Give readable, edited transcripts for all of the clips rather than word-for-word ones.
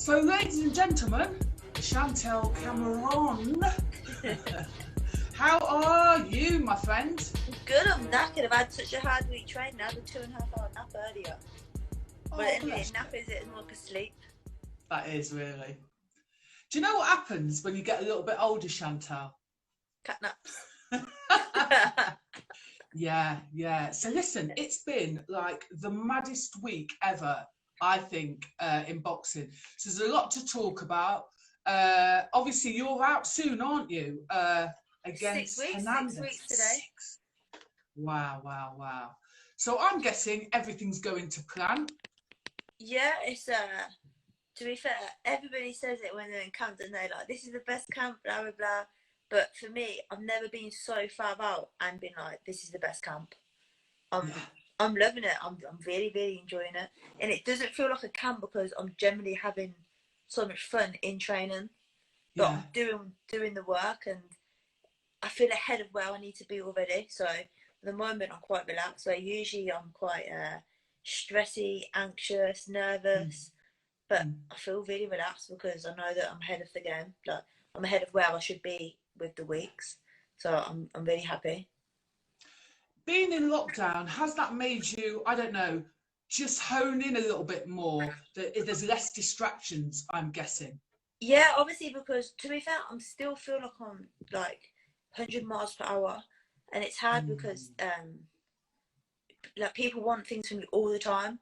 So, ladies and gentlemen, Chantelle Cameron, how are you, my friend? Good, I'm knackered. I've had such a hard week training. I had a 2.5 hour nap earlier. But at the end of the day, nap is it more like a sleep. That is really. Do you know what happens when you get a little bit older, Chantelle? Cat naps. Yeah. So listen, it's been like the maddest week ever, I think, in boxing. So there's a lot to talk about. Obviously, you're out soon, aren't you? Against 6 weeks. Hernandez. 6 weeks today. Wow. So I'm guessing everything's going to plan. Yeah, it's to be fair, everybody says it when they're in camp, and they're like, this is the best camp, blah blah blah. But for me, I've never been so far out and been like, this is the best camp. I'm loving it. I'm really enjoying it. And it doesn't feel like a camp because I'm generally having so much fun in training. But I'm doing the work, and I feel ahead of where I need to be already. So at the moment I'm quite relaxed. So usually I'm quite stressy, anxious, nervous. But I feel really relaxed because I know that I'm ahead of the game. Like, I'm ahead of where I should be with the weeks. So I'm really happy. Being in lockdown, has that made you, I don't know, just hone in a little bit more? There's less distractions, I'm guessing. Yeah, obviously, because to be fair, I'm still feel like I'm like 100 miles per hour. And it's hard because like people want things from you all the time.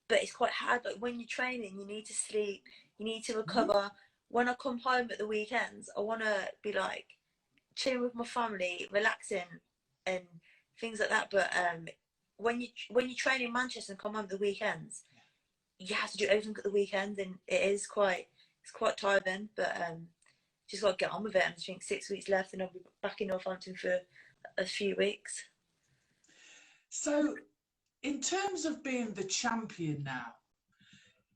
But it's quite hard. Like when you're training, you need to sleep, you need to recover. When I come home at the weekends, I want to be like chilling with my family, relaxing and things like that. But when you train in Manchester and come home at the weekends, you have to do everything at the weekend, and it's quite tiring. But just got to get on with it. And I think 6 weeks left, and I'll be back in Northampton for a few weeks. So, in terms of being the champion now,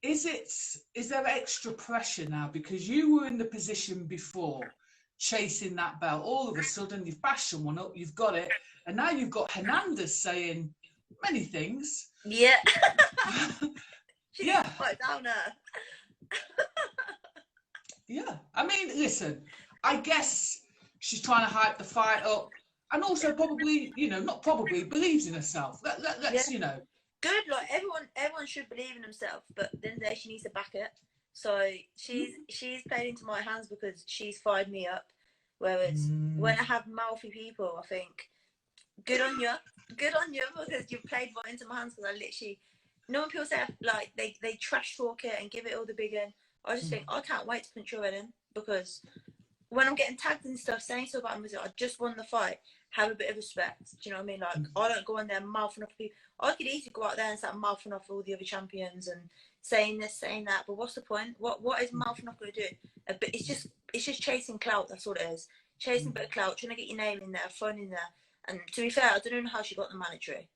is there extra pressure now? Because you were in the position before, chasing that belt. All of a sudden, you've bashed someone up, you've got it, and now you've got Hernandez saying many things. Yeah. She's quite down there. Yeah. I mean, listen, I guess she's trying to hype the fight up. And also probably, not probably, believes in herself. Let's. Good, like everyone should believe in themselves, but then she needs to back it. So she's played into my hands because she's fired me up. Whereas when I have mouthy people, I think, good on you, because you've played right into my hands. Because I literally, when people say like they trash talk it and give it all the big end, I just think I can't wait to punch your head in, because when I'm getting tagged and stuff, saying stuff about I just won the fight. Have a bit of respect. Do you know what I mean? Like, I don't go in there mouthing off people. I could easily go out there and start mouthing off all the other champions and saying this, saying that. But what's the point? What is mouthing off going to do? But it's just chasing clout. That's all it is. Chasing a bit of clout, trying to get your name in there, phone in there. And to be fair, I don't know how she got the mandatory.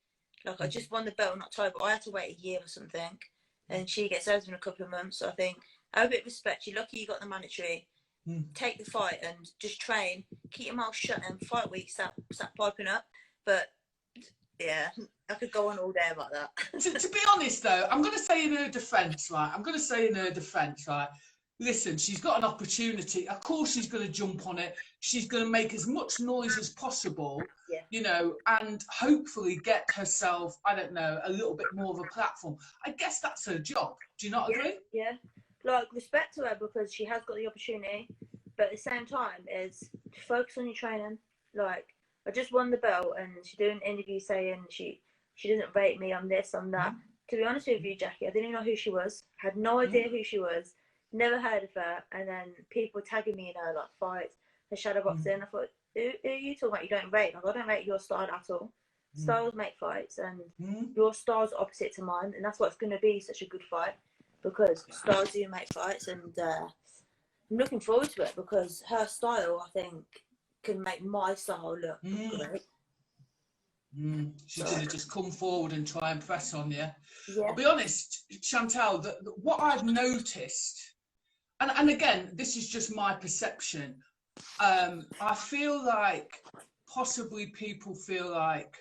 Like, I just won the belt in October. I had to wait a year or something, and she gets hers in a couple of months. So I think, have a bit of respect. You're lucky you got the mandatory. Take the fight and just train, keep your mouth shut, and fight week start piping up. But yeah, I could go on all day about that. to be honest though, I'm going to say in her defence, right? Listen, she's got an opportunity. Of course she's going to jump on it. She's going to make as much noise as possible, and hopefully get herself, I don't know, a little bit more of a platform. I guess that's her job. Do you not agree? Yeah. Like, respect to her because she has got the opportunity, but at the same time is focus on your training. Like, I just won the belt and she's doing an interview saying she doesn't rate me on this, on that. To be honest with you, Jackie, I didn't even know who she was. Had no idea who she was. Never heard of her. And then people tagging me in her like fights, her shadowboxing. And I thought, who are you talking about? You don't rate? Like, I don't rate your style at all. Styles make fights, and your style's opposite to mine, and that's what's going to be such a good fight. Because styles do make fights, and I'm looking forward to it because her style, I think, can make my style look great. She's going to just come forward and try and press on you. Yeah. I'll be honest, Chantelle, what I've noticed, and again, this is just my perception, I feel like possibly people feel like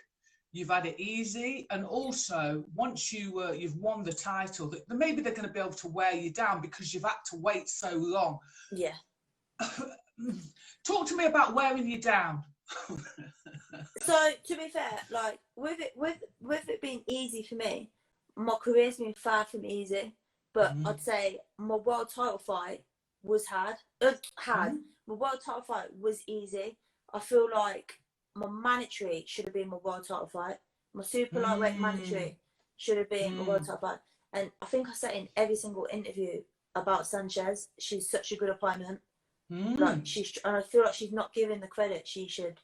you've had it easy, and also once you've won the title, that maybe they're going to be able to wear you down because you've had to wait so long. Yeah. Talk to me about wearing you down. So to be fair, like with it being easy for me, my career's been far from easy. But I'd say my world title fight was hard. My world title fight was easy. I feel like my mandatory should have been my world title fight. My super lightweight mandatory should have been my world title fight. And I think I said in every single interview about Sanchez, she's such a good opponent. Like and I feel like she's not given the credit she should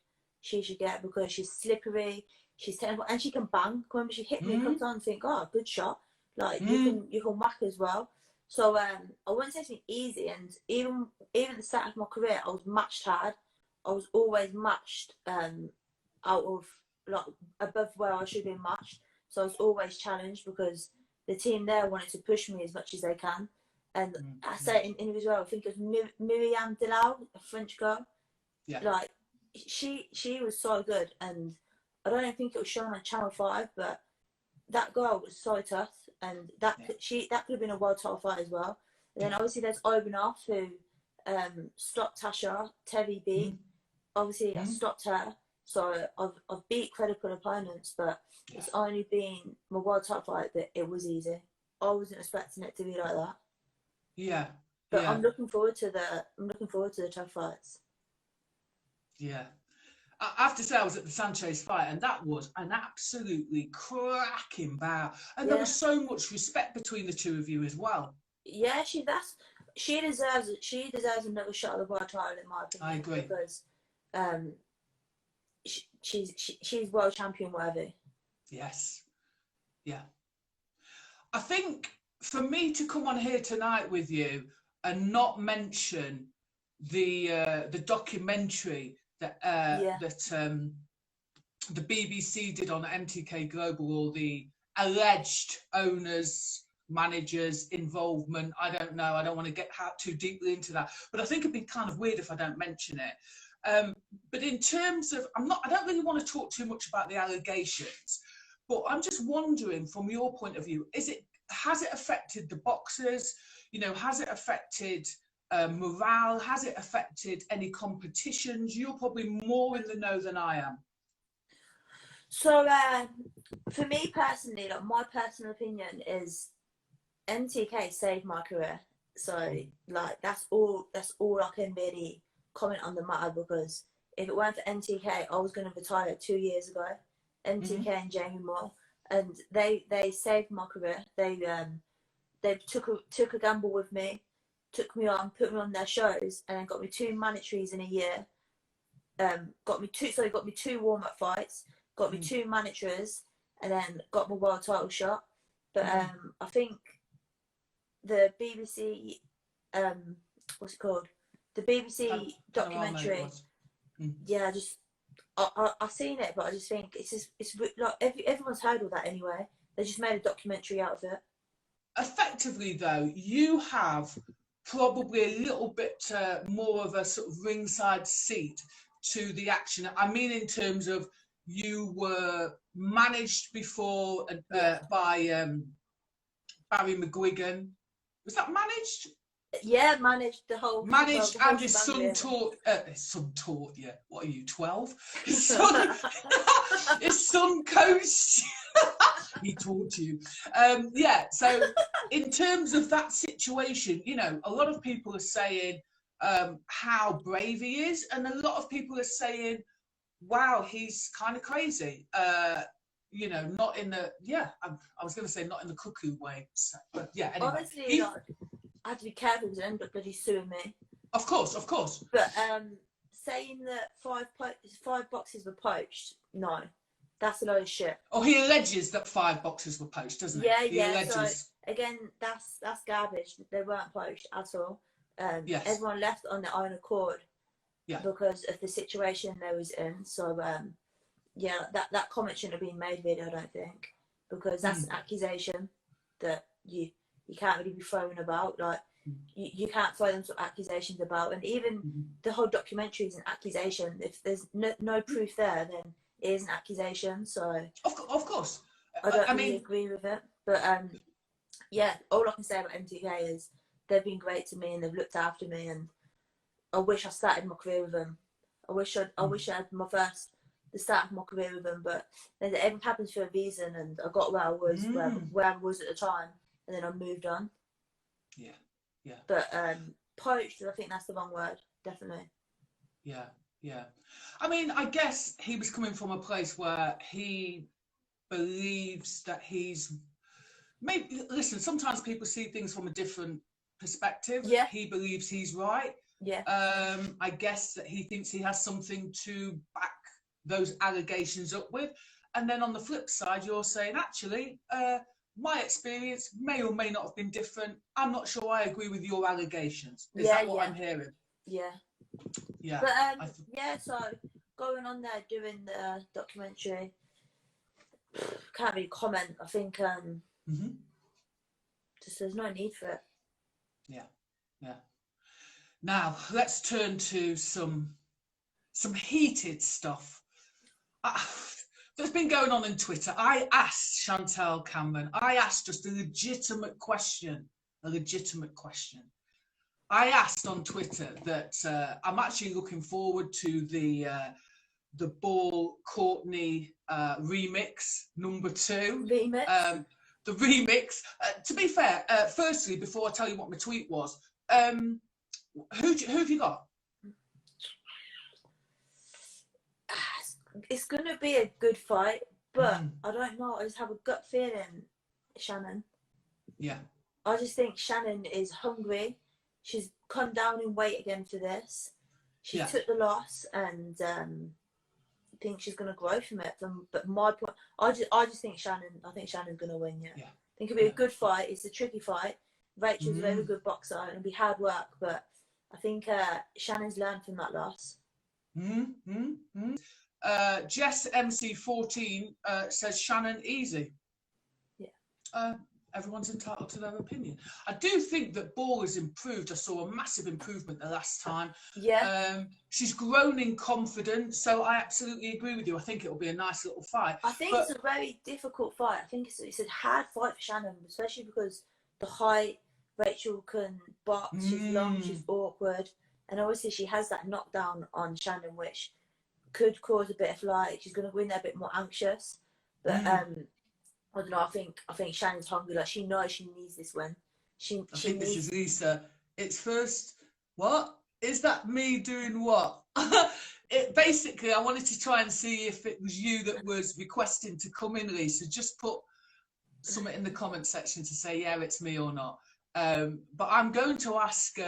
get, because she's slippery, she's technical, and she can bang. When she hit me a couple times, and think, oh, good shot. Like you can whack as well. So I wouldn't say it's been easy, and even at the start of my career, I was matched hard. I was always matched out of, like, above where I should have been matched. So I was always challenged because the team there wanted to push me as much as they can. And I said in interviews as well, I think it was Myriam Delau, a French girl. Yeah. Like she was so good, and I don't even think it was shown on Channel 5, but that girl was so tough, and that could have been a world title fight as well. And then obviously there's Obanov, who stopped Tasha Tevi B. Obviously I stopped her, so I've beat credible opponents, but it's only been my world title fight that it was easy. I wasn't expecting it to be like that. Yeah. But I'm looking forward to the tough fights. Yeah. I have to say, I was at the Sanchez fight, and that was an absolutely cracking bout. And there was so much respect between the two of you as well. Yeah, she deserves it. She deserves another shot at the world title, in my opinion. I agree. Because she's world champion worthy. Yes. Yeah. I think for me to come on here tonight with you and not mention the documentary that the BBC did on MTK Global, or the alleged owners, managers' involvement. I don't know. I don't want to get too deeply into that, but I think it'd be kind of weird if I don't mention it. But in terms of, I don't really want to talk too much about the allegations, but I'm just wondering, from your point of view, has it affected the boxers? You know, has it affected morale? Has it affected any competitions? You're probably more in the know than I am. So for me personally, like, my personal opinion is MTK saved my career. So like that's all I can really comment on the matter, because if it weren't for MTK, I was going to retire 2 years ago. MTK and Jamie Moore, and they saved my career. They took a gamble with me, took me on, put me on their shows, and then got me 2 mandatories in a year. Got me 2 warm-up fights, got me 2 mandatories, and then got my world title shot. But I think the BBC, what's it called? The BBC documentary. Yeah, I've seen it, but I just think it's like everyone's heard all that anyway. They just made a documentary out of it. Effectively, though, you have probably a little bit more of a sort of ringside seat to the action. I mean, in terms of you were managed before by Barry McGuigan. Was that managed? Yeah, managed the whole. Managed, and his son taught. His son taught you. What are you, 12? His son coached. He taught you. Yeah. So, in terms of that situation, you know, a lot of people are saying how brave he is, and a lot of people are saying, "Wow, he's kind of crazy." You know, not in the I was going to say not in the cuckoo way, so, but yeah. Anyway, honestly, I had to be careful because I ended up bloody suing me. Of course. But saying that 5 boxes were poached, no, that's a load of shit. Oh, he alleges that 5 boxes were poached, doesn't he? He alleges. So again, that's garbage. They weren't poached at all. Everyone left on their own accord. Yeah. Because of the situation they was in. So that comment shouldn't have been made, really. I don't think, because that's an accusation that you can't really be throwing about. Like you can't throw them sort of accusations about, and even the whole documentary is an accusation. If there's no proof there, then it is an accusation, so Of course. I don't I really mean, agree with it. But yeah, all I can say about MTK is they've been great to me and they've looked after me, and I wish I started my career with them. I wish I had the start of my career with them, but everything happens for a reason, and I got where I was, where I was at the time, and then I moved on. Yeah, yeah. But poached, I think that's the wrong word, definitely. Yeah, yeah. I mean, I guess he was coming from a place where he believes that he's maybe. Listen, sometimes people see things from a different perspective. Yeah. He believes he's right. Yeah. I guess that he thinks he has something to back those allegations up with. And then on the flip side, you're saying, actually, my experience may or may not have been different. I'm not sure I agree with your allegations. Is that what I'm hearing? Yeah. Yeah. But yeah, so going on there doing the documentary, can't really comment. I think just there's no need for it. Yeah, yeah. Now let's turn to some heated stuff that's been going on in Twitter. I asked Chantelle Cameron. I asked just a legitimate question. I asked on Twitter that I'm actually looking forward to the Ball Courtney remix #2. Remix. The remix. To be fair, firstly, before I tell you what my tweet was, who have you got? It's gonna be a good fight, but I don't know. I just have a gut feeling, Shannon. Yeah. I just think Shannon is hungry. She's come down in weight again for this. She took the loss, and I think she's gonna grow from it. But my point, I just think Shannon. I think Shannon's gonna win. Yeah. I think it'll be a good fight. It's a tricky fight. Rachel's a very good boxer, and it'll be hard work. But I think Shannon's learned from that loss. Jess MC14 says Shannon easy. Yeah. Everyone's entitled to their opinion. I do think that Ball has improved. I saw a massive improvement the last time. Yeah. She's grown in confidence, so I absolutely agree with you. I think it'll be a nice little fight. I think it's a very difficult fight. I think it's a hard fight for Shannon, especially because the height. Rachel can box. She's long. She's awkward, and obviously she has that knockdown on Shannon, which could cause a bit of she's going to go in there a bit more anxious. But I don't know. I think Shannon's hungry. Like, she knows she needs this win. I think this is Lisa. It's first. What is that? Me doing what? Basically, I wanted to try and see if it was you that was requesting to come in, Lisa. Just put something in the comment section to say yeah, it's me or not. But I'm going to ask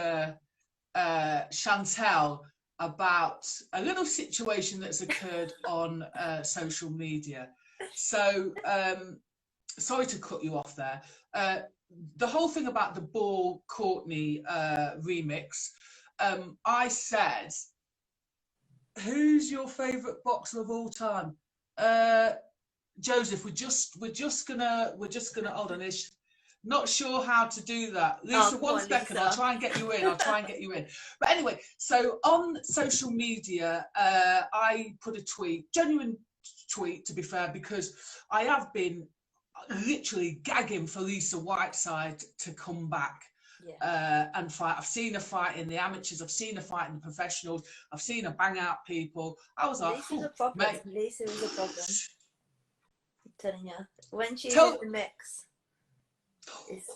Chantelle about a little situation that's occurred on social media. So, sorry to cut you off there. The whole thing about the Ball Courtney remix, I said, who's your favourite boxer of all time? Joseph, we're just gonna hold on. Not sure how to do that. Lisa, one second. Lisa. I'll try and get you in. But anyway, so on social media, I put a tweet, genuine tweet to be fair, because I have been literally gagging for Lisa Whiteside to come back and fight. I've seen her fight in the amateurs. I've seen her fight in the professionals. I've seen her bang out people. I was like, Lisa's a problem. Mate. Lisa is a problem. I'm telling you. When she's in the mix, it's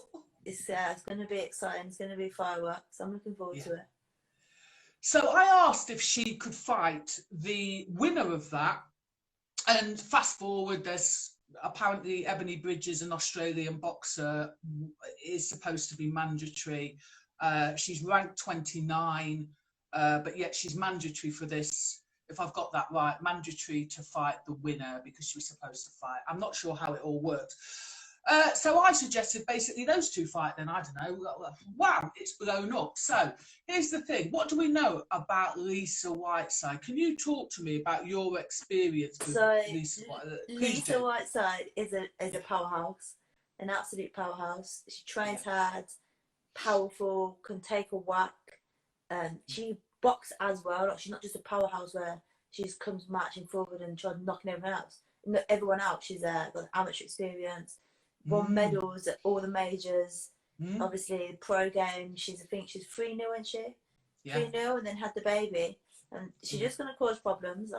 going to be exciting. It's going to be fireworks. I'm looking forward to it. So I asked if she could fight the winner of that, and fast forward, there's apparently Ebony Bridges, an Australian boxer, is supposed to be mandatory. She's ranked 29, but yet she's mandatory for this. If I've got that right, mandatory to fight the winner because she was supposed to fight. I'm not sure how it all works. So I suggested basically those two fight then. I don't know. Wow, it's blown up. So here's the thing. What do we know about Lisa Whiteside? Can you talk to me about your experience with Lisa Whiteside? Lisa Whiteside is a powerhouse, an absolute powerhouse. She trains hard, powerful, can take a whack. She boxes as well. Like, she's not just a powerhouse where she just comes marching forward and tries knocking everyone out. She's got amateur experience, won medals at all the majors. Obviously, the pro game. I think she's 3-0, isn't she? Yeah. 3-0, and then had the baby, and she's just going to cause problems.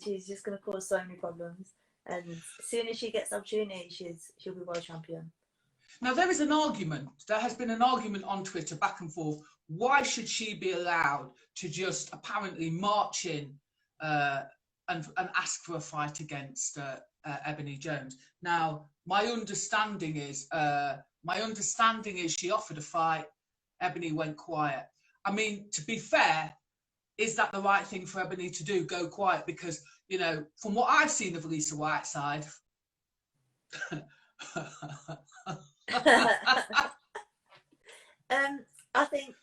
She's just going to cause so many problems. And as soon as she gets the opportunity, she'll be world champion. Now, there is an argument. There has been an argument on Twitter back and forth. Why should she be allowed to just apparently march in and ask for a fight against Ebony Jones? Now, my understanding is she offered a fight. Ebony went quiet. I mean, to be fair, is that the right thing for Ebony to do? Go quiet? Because, you know, from what I've seen of Lisa Whiteside. I think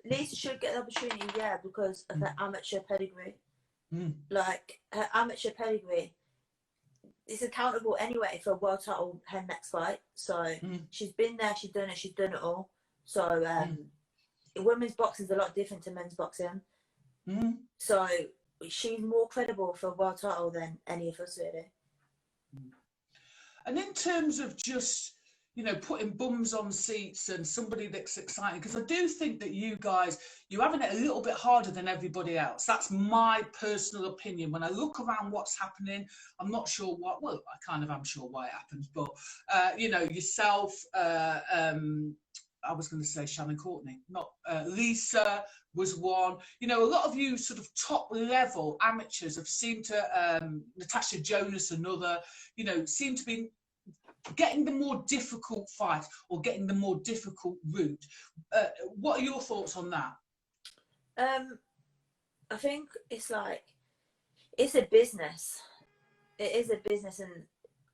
Lisa should get the opportunity, yeah, because of her amateur pedigree. Like, her amateur pedigree is accountable anyway for a world title, her next fight. So she's been there, she's done it all. So women's boxing is a lot different to men's boxing. So she's more credible for a world title than any of us, really. And in terms of just, you know, putting bums on seats and somebody that's exciting, because I do think that you guys, you're having it a little bit harder than everybody else. That's my personal opinion. When I look around what's happening, I'm not sure what, well, I kind of am sure why it happens, but, you know, yourself, I was going to say Shannon Courtney, not Lisa was one. You know, a lot of you sort of top level amateurs have seemed to, Natasha Jonas, another, you know, seem to be getting the more difficult fight or getting the more difficult route. What are your thoughts on that? I think it's like, it's a business. It is a business, and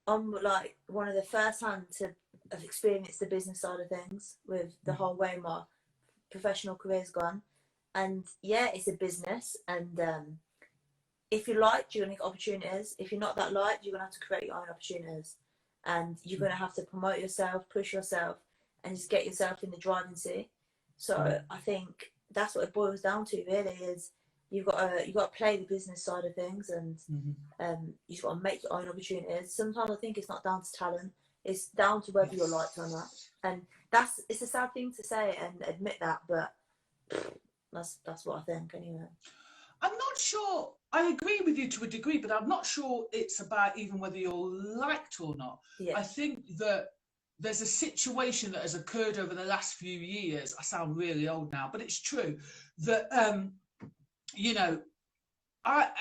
I'm like one of the first hand to have experienced the business side of things with the whole way my professional career's gone. And yeah, it's a business, and if you like, you're gonna get opportunities. If you're not that liked, you're gonna have to create your own opportunities, and you're gonna have to promote yourself, push yourself, and just get yourself in the driving seat. So I think that's what it boils down to, really, is you've got to play the business side of things, and you've got to make your own opportunities. Sometimes I think it's not down to talent. It's down to whether you're liked or not. And it's a sad thing to say and admit that, but that's what I think anyway. I'm not sure, I agree with you to a degree, but I'm not sure it's about even whether you're liked or not. Yeah. I think that there's a situation that has occurred over the last few years. I sound really old now, but it's true that, you know,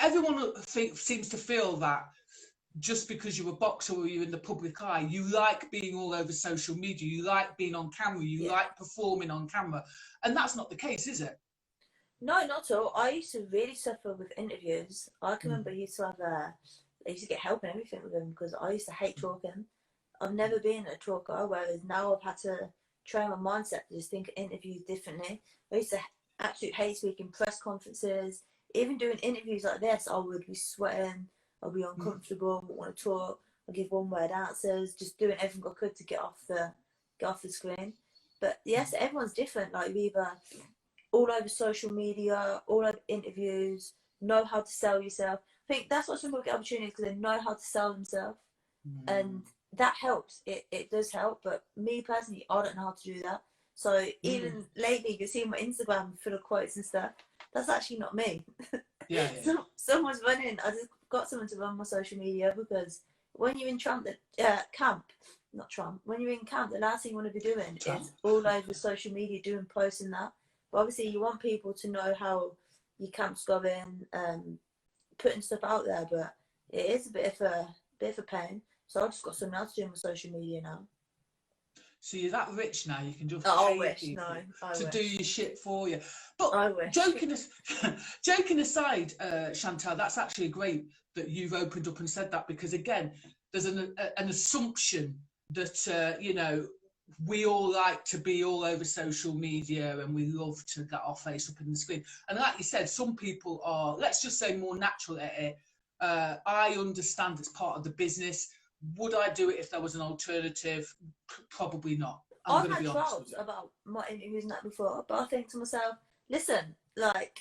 everyone seems to feel that just because you're a boxer or you're in the public eye, you like being all over social media, you like being on camera, you like performing on camera. And that's not the case, is it? No, not at all. I used to really suffer with interviews. I can remember I used to get help and everything with them because I used to hate talking. I've never been a talker, whereas now I've had to train my mindset to just think of interviews differently. I used to absolutely hate speaking press conferences. Even doing interviews like this, I would be sweating, I'd be uncomfortable, wouldn't want to talk, I'd give one-word answers, just doing everything I could to get off the screen. But yes, everyone's different. Like, you're either all over social media, all over interviews, know how to sell yourself. I think that's what some people get opportunities, because they know how to sell themselves. And that helps. It does help. But me personally, I don't know how to do that. So even lately, you see my Instagram full of quotes and stuff. That's actually not me. Someone's running. I just got someone to run my social media, because when you're in when you're in camp, the last thing you want to be doing is all over social media doing posts and that. But obviously, you want people to know how your camp's going, putting stuff out there. But it is a bit of a pain. So I've just got someone else doing my social media now. So you're that rich now, you can just pay people to wish. do your shit for you. But joking aside, Chantelle, that's actually great that you've opened up and said that, because again, there's an assumption that you know, we all like to be all over social media and we love to get our face up in the screen. And like you said, some people are, let's just say, more natural at it. I understand it's part of the business. Would I do it if there was an alternative? Probably not. I've had trials about my interviews and that before, but I think to myself, listen, like,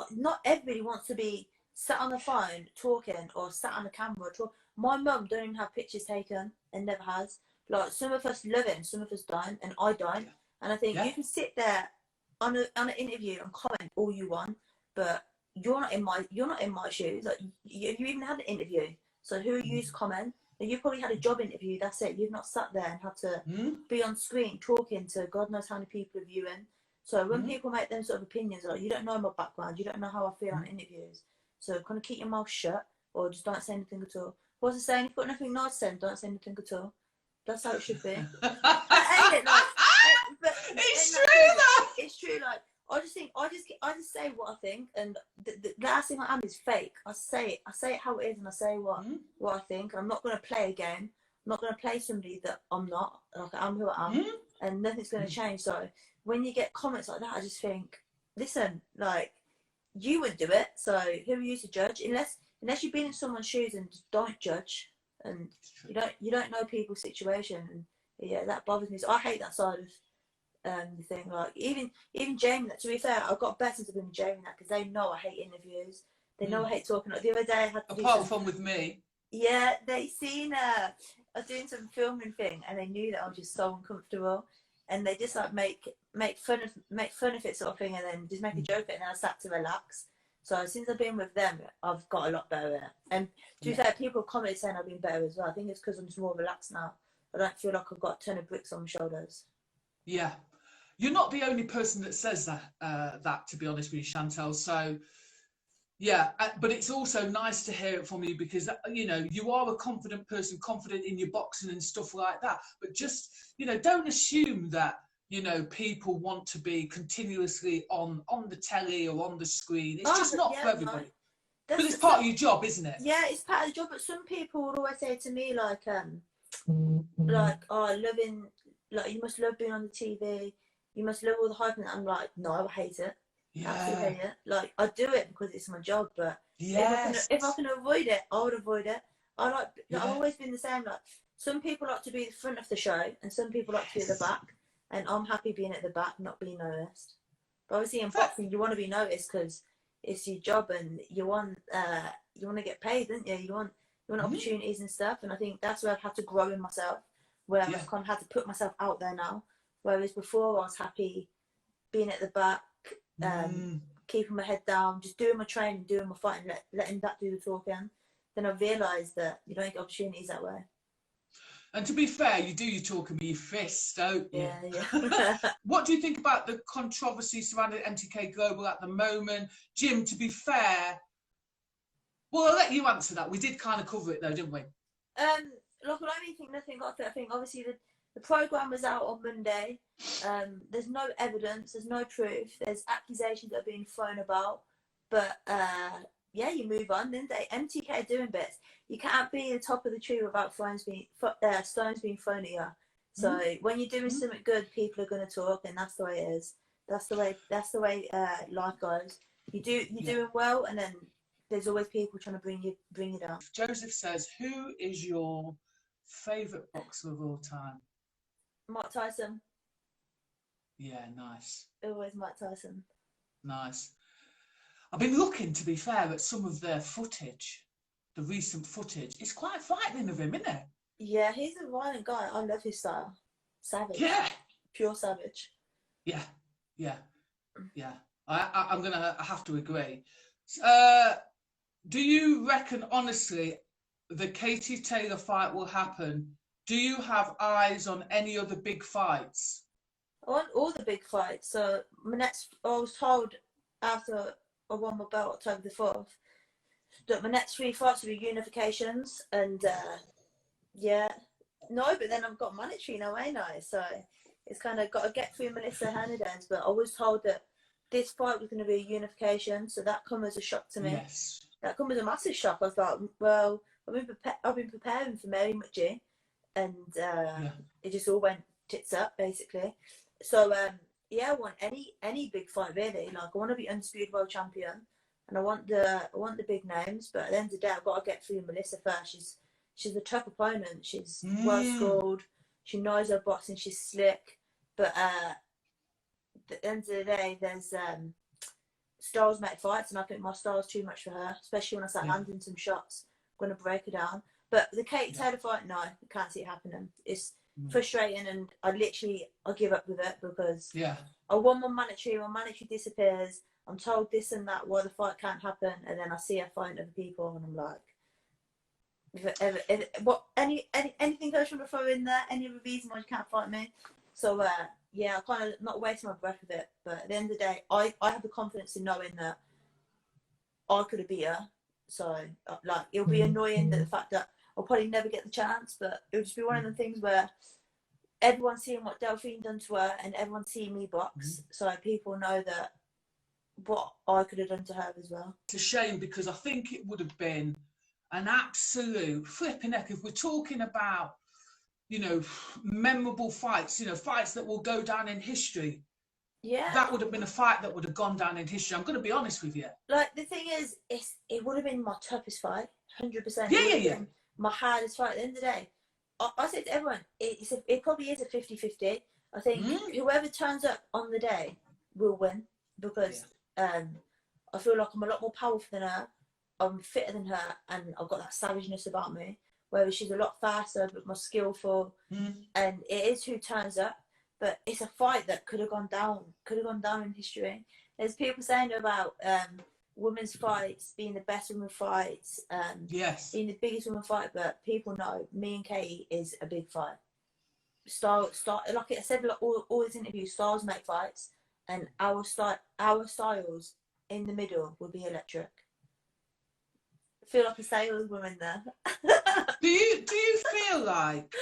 not everybody wants to be sat on the phone talking or sat on the camera my mum don't even have pictures taken and never has. Like, some of us love it and some of us don't, and I don't. And I think you can sit there on an interview and comment all you want, but you're not in my shoes. Like, you even had an interview, so who are you to comment? And you probably had a job interview, that's it. You've not sat there and had to be on screen talking to God knows how many people are viewing. So when people make them sort of opinions, like, you don't know my background, you don't know how I feel on interviews, so kind of keep your mouth shut or just don't say anything at all. What's it saying? If you've got nothing nice to say, don't say anything at all. That's how it should be. But it's true though. It's true. Like, I just say what I think, and the last thing I am is fake. I say it how it is, and I say what I think. I'm not going to play a game. I'm not going to play somebody that I'm not. Like, I'm who I am, and nothing's going to change. So when you get comments like that, I just think, listen, like, you wouldn't do it. So who are you to judge? Unless you've been in someone's shoes, and just don't judge. And you don't know people's situation, and yeah, that bothers me. So I hate that side of the thing. Like, even Jamie, to be fair, I've got better to be with Jamie that, because they know I hate interviews. They know I hate talking. Like, the other day I had to apart from with me. Yeah, they seen I was doing some filming thing, and they knew that I was just so uncomfortable, and they just like make fun of it sort of thing, and then just make a joke of it, and I sat to relax. So since I've been with them, I've got a lot better at it. And to be fair, people comment saying I've been better as well. I think it's because I'm just more relaxed now. I don't feel like I've got a ton of bricks on my shoulders. Yeah. You're not the only person that says that, to be honest with you, Chantelle. So, yeah, but it's also nice to hear it from you, because, you know, you are a confident person, confident in your boxing and stuff like that. But just, you know, don't assume that, you know, people want to be continuously on the telly or on the screen. It's just not for everybody. No. But it's part of your job, isn't it? Yeah, it's part of the job. But some people would always say to me, like, oh, like, you must love being on the TV. You must love all the hype. And I'm like, no, I hate it. Yeah. Absolutely hate it. Like, I do it because it's my job, but if I can avoid it, I would avoid it. I've always been the same. Like, some people like to be the front of the show, and some people like to be at the back. And I'm happy being at the back, not being noticed. But obviously in boxing, you want to be noticed because it's your job, and you want to get paid, don't you? You want opportunities and stuff. And I think that's where I've had to grow in myself, where I've kind of had to put myself out there now. Whereas before, I was happy being at the back, keeping my head down, just doing my training, doing my fighting, letting that do the talking. Then I realised that you don't get opportunities that way. And to be fair, you do your talking with your fists, don't you? Yeah. What do you think about the controversy surrounding MTK Global at the moment? Jim, to be fair, well, I'll let you answer that. We did kind of cover it though, didn't we? Look, I don't think nothing got it. I think obviously the programme was out on Monday. There's no evidence, there's no proof, there's accusations that are being thrown about. But yeah, you move on, didn't they? MTK are doing bits. You can't be the top of the tree without stones being thrown at you. So when you're doing something good, people are going to talk, and that's the way it is. That's the way life goes. You're doing well, and then there's always people trying to bring you down. Joseph says, who is your favourite boxer of all time? Mike Tyson. Yeah, nice. Always Mike Tyson. Nice. I've been looking, to be fair, at some of their footage, the recent footage. It's quite frightening of him, isn't it? Yeah, he's a violent guy. I love his style. Savage. Yeah. Pure savage. Yeah. I'm going to have to agree. Do you reckon, honestly, the Katie Taylor fight will happen? Do you have eyes on any other big fights? I want all the big fights. So I was told after I won my belt October the 4th that my next 3 fights will be unifications, and but then I've got monetary now, ain't I? So it's kind of got to get through Melissa Hernandez. But I was told that this fight was going to be a unification, so that come as a shock to me. Yes. That come as a massive shock. I was like, well, I've been preparing for very much, and it just all went tits up basically. So I want any big fight really. Like, I want to be undisputed world champion, and I want the big names. But at the end of the day, I've got to get through Melissa first. She's a tough opponent. She's well schooled. She knows her boxing. She's slick. But at the end of the day, there's styles make fights, and I think my style's too much for her, especially when I start landing some shots. I'm going to break her down. But the Kate Taylor fight, no, I can't see it happening. It's frustrating, and I give up with it because I won my mandatory disappears. I'm told this and that why the fight can't happen, and then I see her fighting other people, and I'm like, anything else you want to throw in there? Any other reason why you can't fight me? So yeah, I kind of not wasting my breath with it. But at the end of the day, I have the confidence in knowing that I could have beat her. So like, it'll be annoying that the fact that I'll probably never get the chance, but it'll just be one of the things where everyone's seeing what Delphine done to her, and everyone's seeing me box, so people know that what I could have done to her as well. It's a shame, because I think it would have been an absolute flipping heck if we're talking about, you know, memorable fights, you know, fights that will go down in history. Yeah, that would have been a fight that would have gone down in history. I'm going to be honest with you. Like, the thing is, it would have been my toughest fight, 100%. Yeah. My hardest fight. At the end of the day, I said to everyone, it probably is a 50-50. I think whoever turns up on the day will win, because I feel like I'm a lot more powerful than her, I'm fitter than her, and I've got that savageness about me, whereas she's a lot faster but more skillful, and it is who turns up. But it's a fight that could have gone down in history. There's people saying about women's fights being the best women fights, being the biggest women fight, but people know me and Katie is a big fight. Style, like I said, like all these interviews, styles make fights, and our styles in the middle will be electric. I feel like a saleswoman there. Do you feel like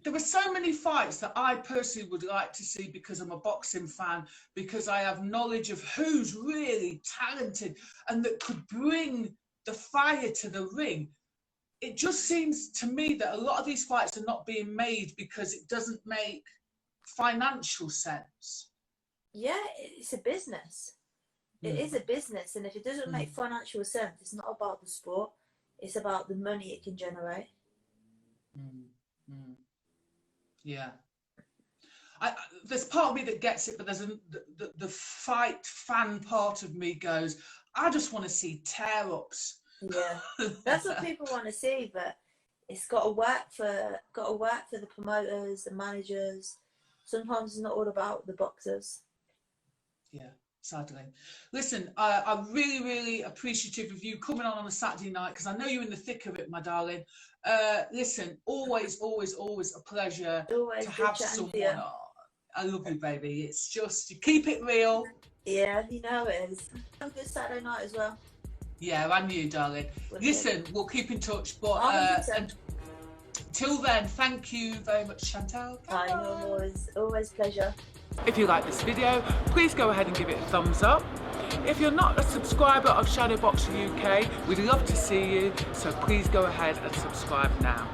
there were so many fights that I personally would like to see, because I'm a boxing fan, because I have knowledge of who's really talented and that could bring the fire to the ring? It just seems to me that a lot of these fights are not being made because it doesn't make financial sense. Yeah, it's a business. It is a business, and if it doesn't make financial sense, it's not about the sport, it's about the money it can generate. Yeah, there's part of me that gets it, but there's the fight fan part of me goes, I just want to see tear-ups. Yeah, that's what people want to see, but it's got to work for the promoters, the managers. Sometimes it's not all about the boxers. Yeah, sadly. Listen, I'm really, really appreciative of you coming on a Saturday night, because I know you're in the thick of it, my darling. Listen, always a pleasure to have someone on. I love you, baby. It's just, you keep it real. Yeah, you know it is. Have a good Saturday night as well. Yeah, and you, darling. Listen, we'll keep in touch, but till then, thank you very much, Chantelle. I know, always pleasure. If you like this video, please go ahead and give it a thumbs up. If you're not a subscriber of Shadowboxruk UK, we'd love to see you, so please go ahead and subscribe now.